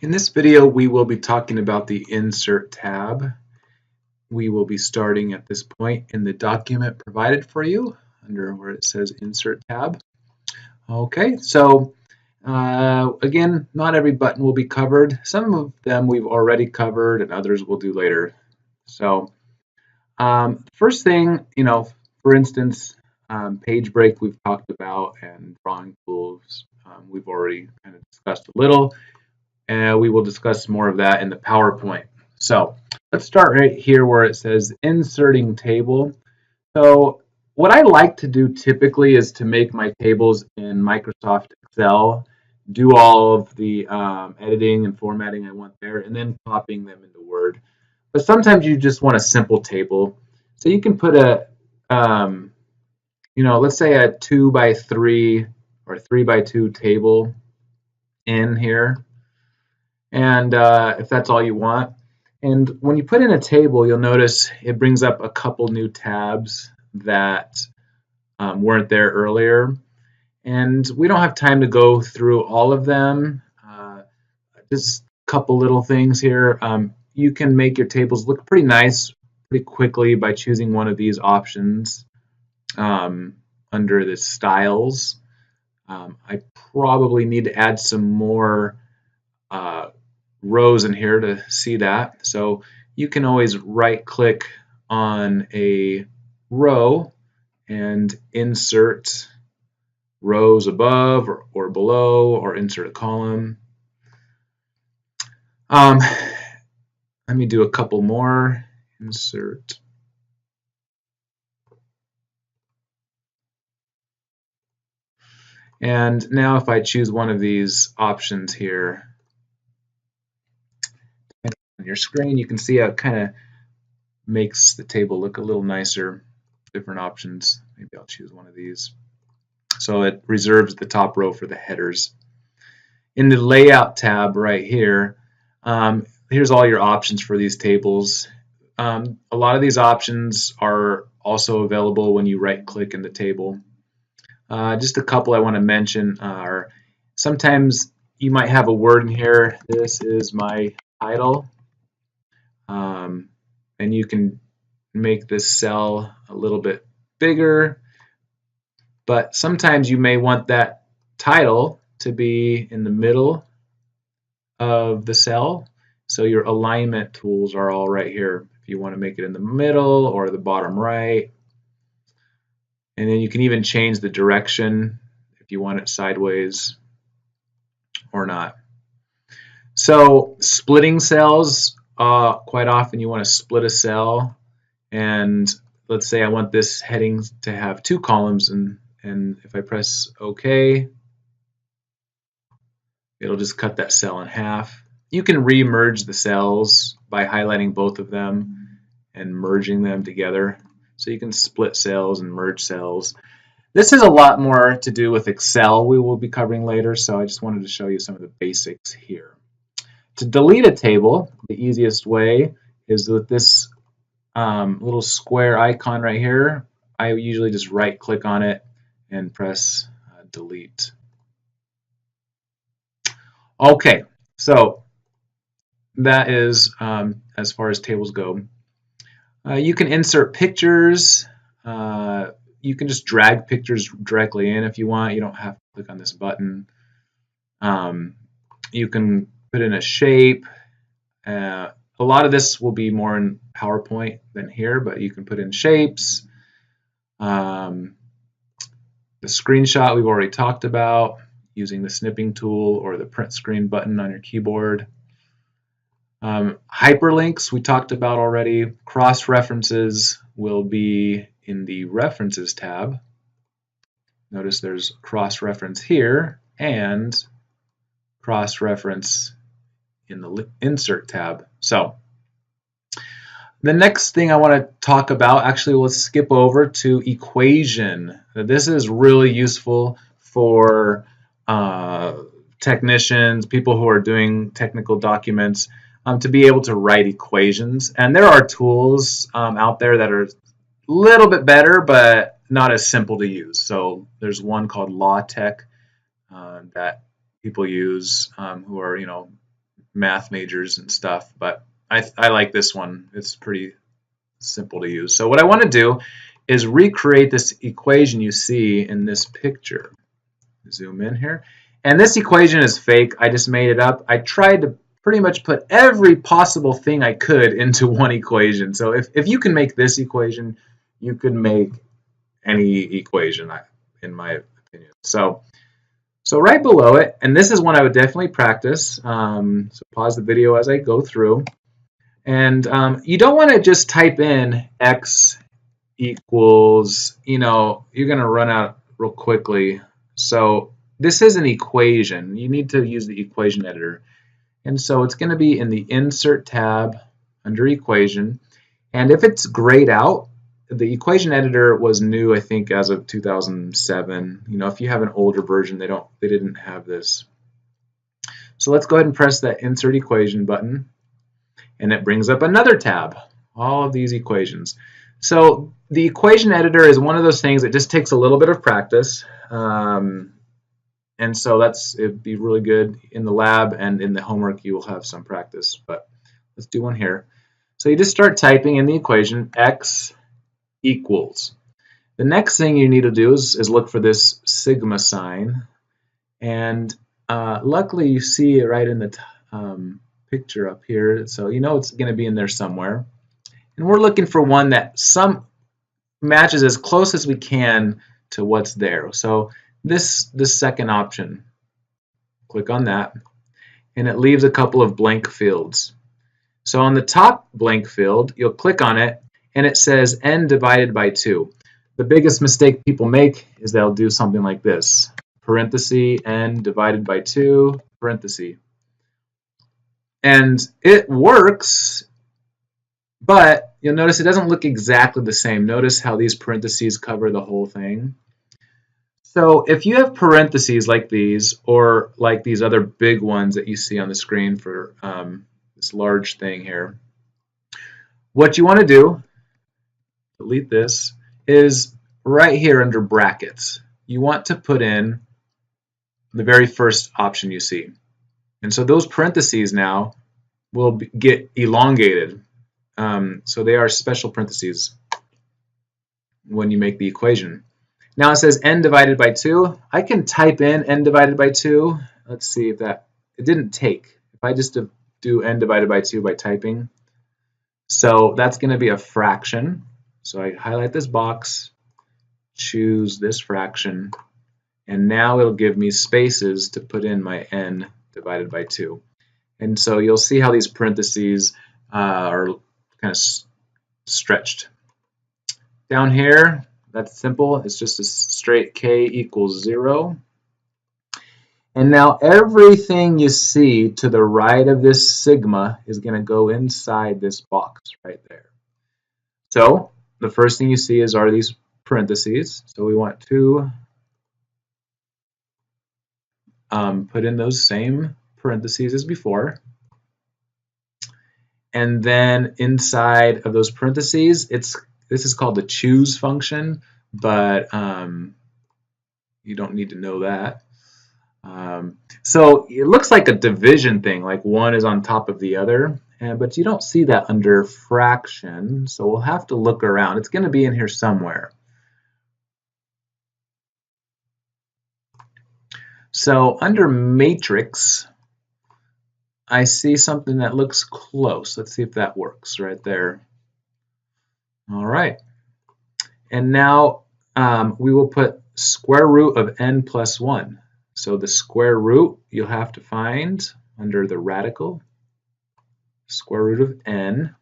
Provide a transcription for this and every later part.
In this video, we will be talking about the Insert tab. We will be starting at this point in the document provided for you under where it says Insert tab. Okay, so again, not every button will be covered. Some of them we've already covered and others we'll do later. So first thing, for instance, page break we've talked about and drawing tools we've already kind of discussed a little. And we will discuss more of that in the PowerPoint. So let's start right here where it says inserting table. So what I like to do typically is to make my tables in Microsoft Excel, do all of the editing and formatting I want there, and then copying them into Word. But sometimes you just want a simple table. So you can put a, let's say a 2x3 or 3x2 table in here. And if that's all you want. And when you put in a table, you'll notice it brings up a couple new tabs that weren't there earlier. And we don't have time to go through all of them. Just a couple little things here. You can make your tables look pretty nice pretty quickly by choosing one of these options under the styles. I probably need to add some more rows in here to see that. So you can always right click on a row and insert rows above or below, or insert a column. Let me do a couple more. Insert. And now if I choose one of these options here, on your screen, you can see how it kind of makes the table look a little nicer. Different options. Maybe I'll choose one of these. So it reserves the top row for the headers. In the Layout tab right here, here's all your options for these tables. A lot of these options are also available when you right-click in the table. Just a couple I want to mention are sometimes you might have a word in here. This is my title. And you can make this cell a little bit bigger, but sometimes you may want that title to be in the middle of the cell. So your alignment tools are all right here. If you want to make it in the middle or the bottom right. And then you can even change the direction if you want it sideways or not. So splitting cells, quite often you want to split a cell, and let's say I want this heading to have 2 columns, and if I press OK, it'll just cut that cell in half. You can re-merge the cells by highlighting both of them and merging them together. So you can split cells and merge cells. This is a lot more to do with Excel we will be covering later, so I just wanted to show you some of the basics here. To delete a table, the easiest way is with this little square icon right here. I usually just right click on it and press delete. Okay, so that is as far as tables go. You can insert pictures. You can just drag pictures directly in if you want. You don't have to click on this button. You can put in a shape. A lot of this will be more in PowerPoint than here, but you can put in shapes. The screenshot we've already talked about using the snipping tool or the print screen button on your keyboard. Hyperlinks we talked about already. Cross references will be in the References tab. Notice there's cross reference here and cross reference in the Insert tab. So the next thing I want to talk about, actually let's skip over to equation. This is really useful for technicians, people who are doing technical documents, to be able to write equations. And there are tools out there that are a little bit better, but not as simple to use. So there's one called LawTech that people use who are, math majors and stuff, but I like this one. It's pretty simple to use. So what I want to do is recreate this equation you see in this picture. Zoom in here. And this equation is fake. I just made it up. I tried to pretty much put every possible thing I could into one equation. So if you can make this equation, you could make any equation, in my opinion. So right below it, and this is one I would definitely practice. So pause the video as I go through. And you don't want to just type in x equals, you're going to run out real quickly. So this is an equation. You need to use the equation editor. And so it's going to be in the Insert tab under Equation. And if it's grayed out, the equation editor was new, I think, as of 2007. If you have an older version, they didn't have this. So let's go ahead and press that Insert Equation button. And it brings up another tab, all of these equations. So the equation editor is one of those things that just takes a little bit of practice. And so it'd be really good in the lab, and in the homework you will have some practice. But let's do one here. So you just start typing in the equation x equals. The next thing you need to do is look for this sigma sign. And luckily you see it right in the picture up here. So it's going to be in there somewhere. And we're looking for one that matches as close as we can to what's there. So this second option, click on that, and it leaves a couple of blank fields. So on the top blank field, you'll click on it, and it says n divided by 2. The biggest mistake people make is they'll do something like this, parenthesis n divided by 2, parenthesis. And it works, but you'll notice it doesn't look exactly the same. Notice how these parentheses cover the whole thing. So if you have parentheses like these, or like these other big ones that you see on the screen for this large thing here, what you want to do, delete this, is right here under brackets. You want to put in the very first option you see. And so those parentheses now will get elongated. So they are special parentheses when you make the equation. Now it says n divided by 2. I can type in n divided by 2. Let's see if it didn't take. If I just do n divided by 2 by typing. So that's going to be a fraction. So I highlight this box, choose this fraction, and now it'll give me spaces to put in my n divided by 2. And so you'll see how these parentheses are kind of stretched. Down here, that's simple. It's just a straight k equals 0. And now everything you see to the right of this sigma is going to go inside this box right there. So the first thing you see are these parentheses. So we want to put in those same parentheses as before. And then inside of those parentheses, this is called the choose function, but you don't need to know that. So it looks like a division thing, like one is on top of the other, but you don't see that under fraction, so we'll have to look around. It's going to be in here somewhere. So under matrix, I see something that looks close. Let's see if that works right there. All right. And now we will put square root of n plus 1. So the square root you'll have to find under the radical, square root of n.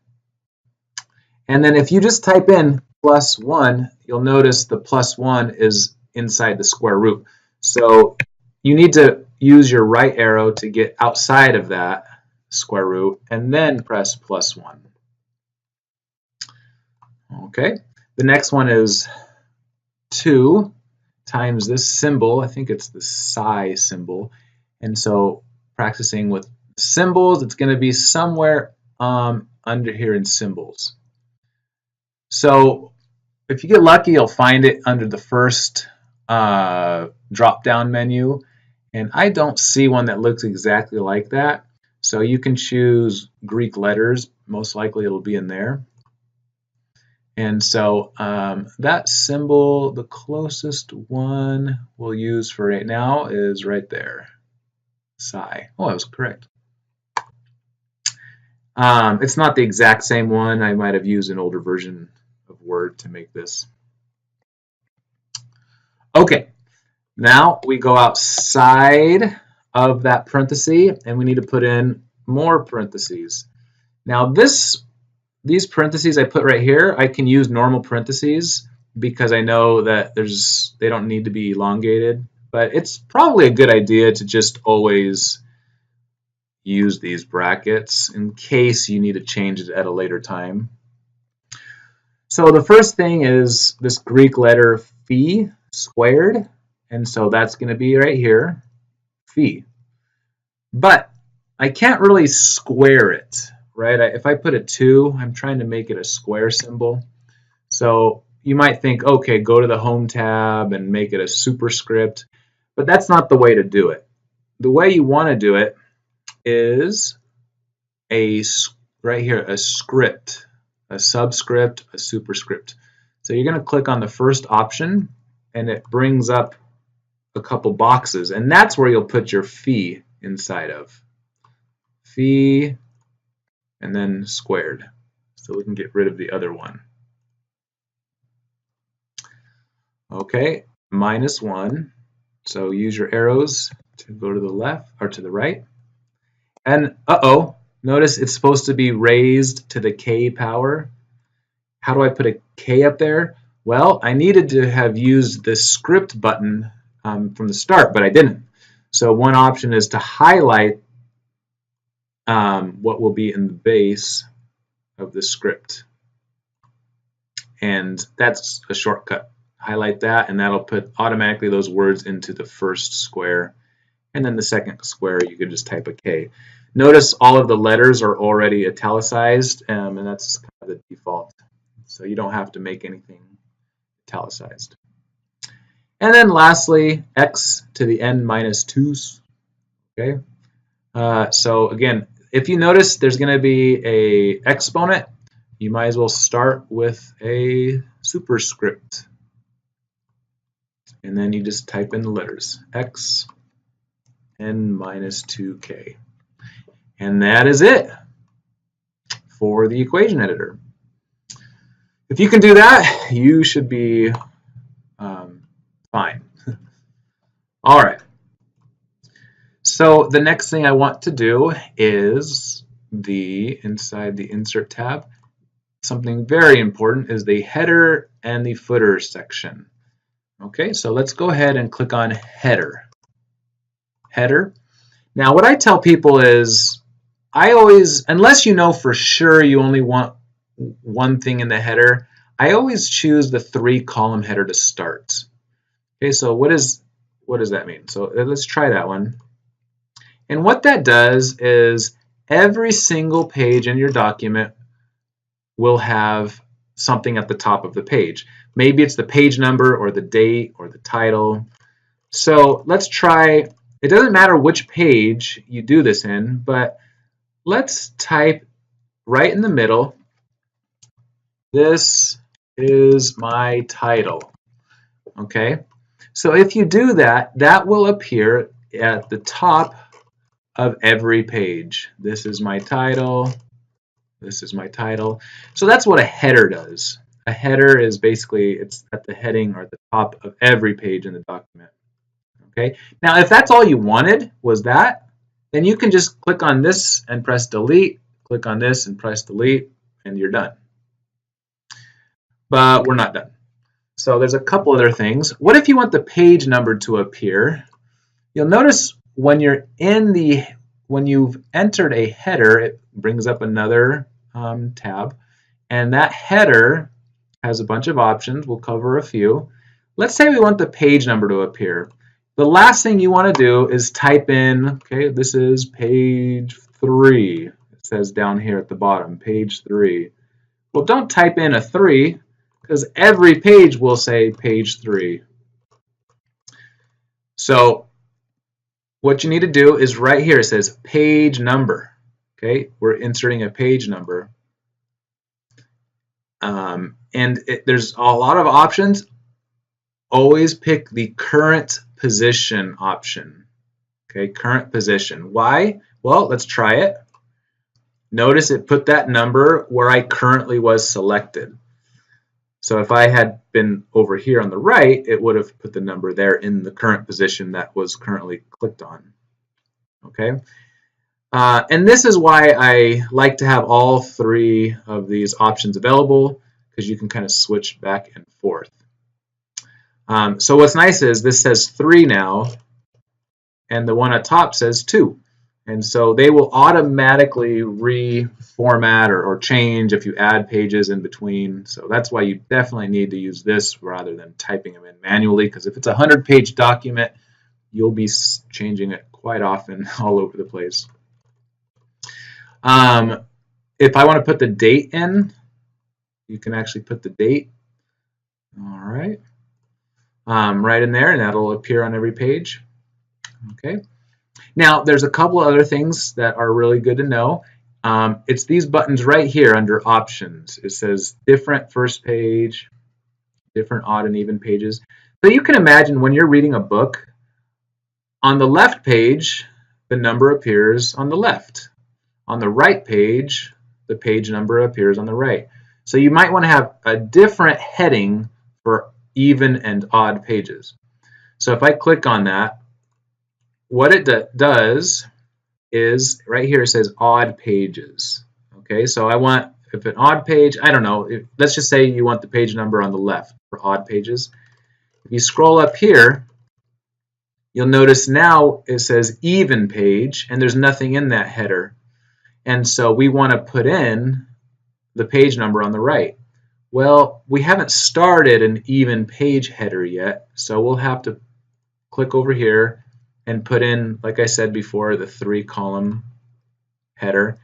And then if you just type in plus 1, you'll notice the plus 1 is inside the square root. So you need to use your right arrow to get outside of that square root and then press plus 1. Okay, the next one is 2 times this symbol. I think it's the psi symbol. And so practicing with symbols, it's going to be somewhere under here in symbols. So if you get lucky, you'll find it under the first drop-down menu. And I don't see one that looks exactly like that. So you can choose Greek letters. Most likely it'll be in there. And so that symbol, the closest one we'll use for right now is right there. Psi. Oh, I was correct. It's not the exact same one. I might have used an older version of Word to make this. Okay, now we go outside of that parenthesis and we need to put in more parentheses. Now these parentheses I put right here, I can use normal parentheses because I know that they don't need to be elongated, but it's probably a good idea to just always use these brackets in case you need to change it at a later time. So the first thing is this Greek letter phi squared, and so that's going to be right here, phi. But I can't really square it, right? If I put a 2, I'm trying to make it a square symbol. So you might think, okay, go to the Home tab and make it a superscript, but that's not the way to do it. The way you want to do it is right here, a script, a subscript, a superscript. So you're going to click on the first option and it brings up a couple boxes, and that's where you'll put your phi inside of. Phi and then squared. So we can get rid of the other one. Okay, -1. So use your arrows to go to the left or to the right. And uh-oh, notice it's supposed to be raised to the k power. How do I put a k up there? Well, I needed to have used the script button from the start, but I didn't. So one option is to highlight what will be in the base of the script. And that's a shortcut. Highlight that, and that'll put automatically those words into the first square. And then the second square, you can just type a K. Notice all of the letters are already italicized, and that's kind of the default. So you don't have to make anything italicized. And then lastly, x to the n minus 2s. Okay. So again, if you notice there's going to be a exponent, you might as well start with a superscript. And then you just type in the letters, x n minus 2k. And that is it for the equation editor. If you can do that, you should be fine. All right. So the next thing I want to do is inside the Insert tab, something very important is the header and the footer section. Okay, so let's go ahead and click on header. Header. Now what I tell people is, I always, unless you know for sure you only want one thing in the header, I always choose the 3-column header to start. Okay, so what does that mean? So let's try that one. And what that does is every single page in your document will have something at the top of the page. Maybe it's the page number or the date or the title. So let's try, it doesn't matter which page you do this in, but let's type right in the middle, this is my title. Okay, so if you do that, that will appear at the top of every page. This is my title. This is my title. So that's what a header does. A header is basically, it's at the heading or at the top of every page in the document. Okay. Now, if that's all you wanted was that, then you can just click on this and press delete, click on this and press delete, and you're done. But we're not done. So there's a couple other things. What if you want the page number to appear? You'll notice when you've entered a header, it brings up another tab, and that header has a bunch of options. We'll cover a few. Let's say we want the page number to appear. The last thing you want to do is type in, okay, this is page 3. It says down here at the bottom, page 3. Well, don't type in a 3, because every page will say page 3. So what you need to do is right here, it says page number. Okay, we're inserting a page number. There's a lot of options. Always pick the current position option. Okay, current position. Why? Well, let's try it. Notice it put that number where I currently was selected. So if I had been over here on the right, it would have put the number there in the current position that was currently clicked on. Okay, and this is why I like to have all three of these options available, because you can kind of switch back and forth. So what's nice is this says 3 now, and the one at top says 2. And so they will automatically reformat or change if you add pages in between. So that's why you definitely need to use this rather than typing them in manually, because if it's a 100-page document, you'll be changing it quite often all over the place. If I want to put the date in, you can actually put the date. All right. Right in there, and that'll appear on every page. Okay. Now, there's a couple other things that are really good to know. It's these buttons right here under options. It says different first page, different odd and even pages. So you can imagine when you're reading a book, on the left page, the number appears on the left. On the right page, the page number appears on the right. So you might want to have a different heading for even and odd pages. So if I click on that, what it does is right here it says odd pages. Okay, so I want, if an odd page, I don't know, let's just say you want the page number on the left for odd pages. If you scroll up here, you'll notice now it says even page, and there's nothing in that header. And so we want to put in the page number on the right. Well, we haven't started an even page header yet, so we'll have to click over here and put in, like I said before, the 3-column header.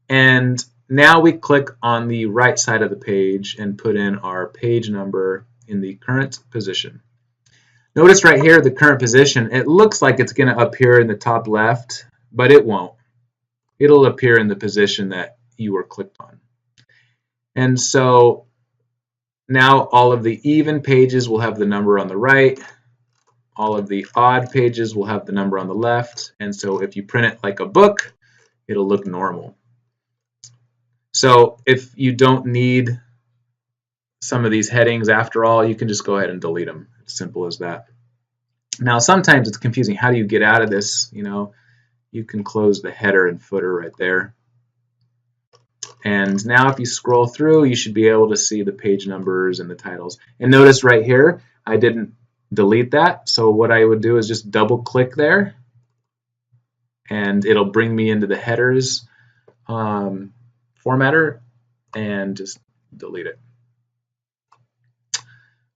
And now we click on the right side of the page and put in our page number in the current position. Notice right here, the current position, it looks like it's going to appear in the top left, but it won't. It'll appear in the position that you were clicked on. And so now all of the even pages will have the number on the right. All of the odd pages will have the number on the left. And so if you print it like a book, it'll look normal. So if you don't need some of these headings after all, you can just go ahead and delete them. It's simple as that. Now sometimes it's confusing. How do you get out of this? You can close the header and footer right there. And now if you scroll through, you should be able to see the page numbers and the titles. And notice right here, I didn't delete that. So what I would do is just double click there, and it'll bring me into the headers formatter, and just delete it.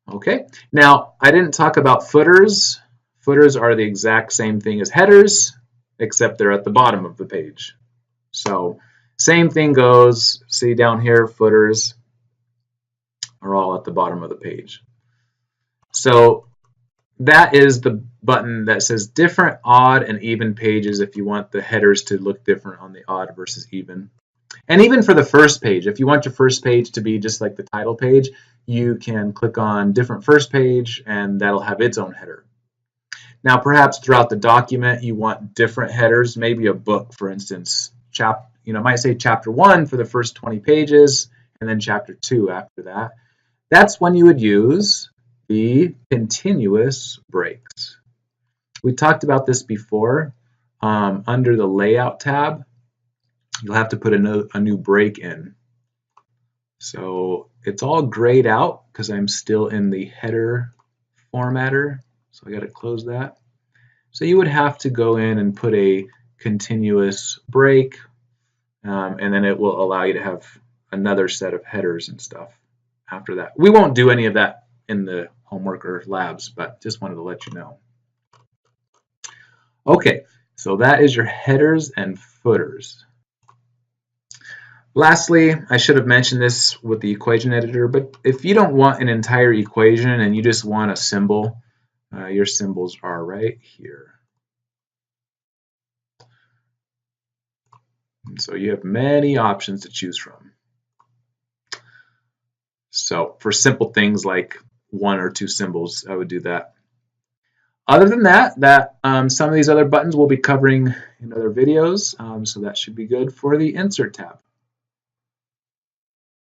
Okay, now I didn't talk about footers. Footers are the exact same thing as headers, except they're at the bottom of the page. So same thing goes, see down here, footers are all at the bottom of the page. So that is the button that says different odd and even pages if you want the headers to look different on the odd versus even. And even for the first page, if you want your first page to be just like the title page, you can click on different first page and that'll have its own header. Now perhaps throughout the document you want different headers, maybe a book for instance, might say chapter 1 for the first 20 pages and then chapter 2 after that. That's when you would use the continuous breaks. We talked about this before. Under the layout tab, you'll have to put a new break in. So it's all grayed out because I'm still in the header formatter. So I got to close that. So you would have to go in and put a continuous break, and then it will allow you to have another set of headers and stuff after that. We won't do any of that in the homework or labs, but just wanted to let you know. Okay, so that is your headers and footers. Lastly, I should have mentioned this with the equation editor, but if you don't want an entire equation and you just want a symbol, your symbols are right here. So you have many options to choose from. So for simple things like 1 or 2 symbols, I would do that. Other than that, some of these other buttons we'll be covering in other videos, so that should be good for the Insert tab.